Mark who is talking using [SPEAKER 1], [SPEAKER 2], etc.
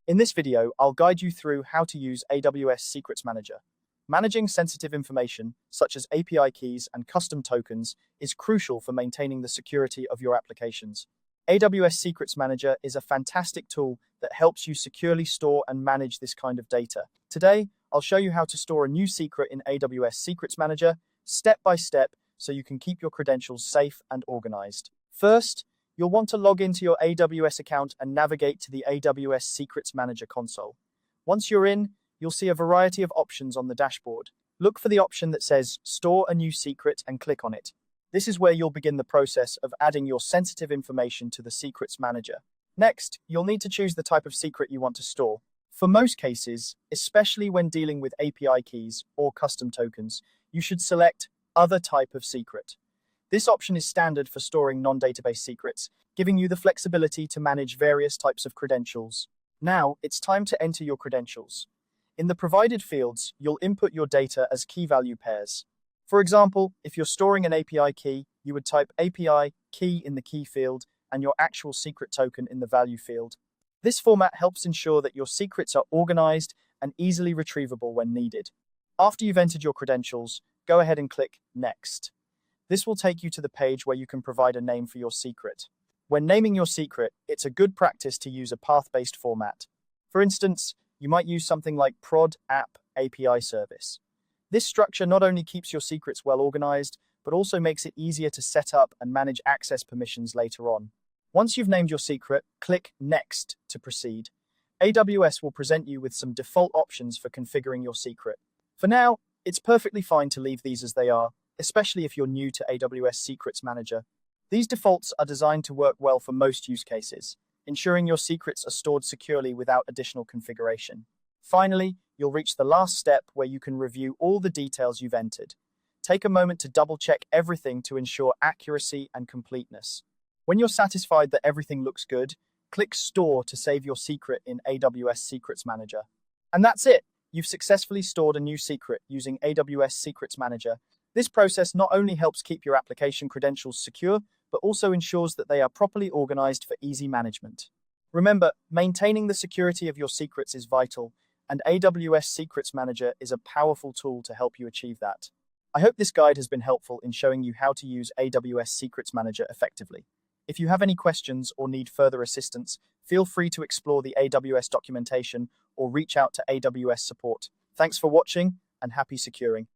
[SPEAKER 1] In this video, I'll guide you through how to use AWS Secrets Manager. Managing sensitive information, such as API keys and custom tokens, is crucial for maintaining the security of your applications. AWS Secrets Manager is a fantastic tool that helps you securely store and manage this kind of data. Today, I'll show you how to store a new secret in AWS Secrets Manager, step by step, so you can keep your credentials safe and organized. First, you'll want to log into your AWS account and navigate to the AWS Secrets Manager console. Once you're in, you'll see a variety of options on the dashboard. Look for the option that says Store a New Secret and click on it. This is where you'll begin the process of adding your sensitive information to the Secrets Manager. Next, you'll need to choose the type of secret you want to store. For most cases, especially when dealing with API keys or custom tokens, you should select Other Type of Secret. This option is standard for storing non-database secrets, giving you the flexibility to manage various types of credentials. Now, it's time to enter your credentials. In the provided fields, you'll input your data as key value pairs. For example, if you're storing an API key, you would type API key in the key field and your actual secret token in the value field. This format helps ensure that your secrets are organized and easily retrievable when needed. After you've entered your credentials, go ahead and click Next. This will take you to the page where you can provide a name for your secret. When naming your secret, it's a good practice to use a path-based format. For instance, you might use something like prod app API service. This structure not only keeps your secrets well organized, but also makes it easier to set up and manage access permissions later on. Once you've named your secret, click Next to proceed. AWS will present you with some default options for configuring your secret. For now, it's perfectly fine to leave these as they are, especially if you're new to AWS Secrets Manager. These defaults are designed to work well for most use cases, ensuring your secrets are stored securely without additional configuration. Finally, you'll reach the last step where you can review all the details you've entered. Take a moment to double-check everything to ensure accuracy and completeness. When you're satisfied that everything looks good, click Store to save your secret in AWS Secrets Manager. And that's it! You've successfully stored a new secret using AWS Secrets Manager. This process not only helps keep your application credentials secure, but also ensures that they are properly organized for easy management. Remember, maintaining the security of your secrets is vital, and AWS Secrets Manager is a powerful tool to help you achieve that. I hope this guide has been helpful in showing you how to use AWS Secrets Manager effectively. If you have any questions or need further assistance, feel free to explore the AWS documentation or reach out to AWS support. Thanks for watching and happy securing.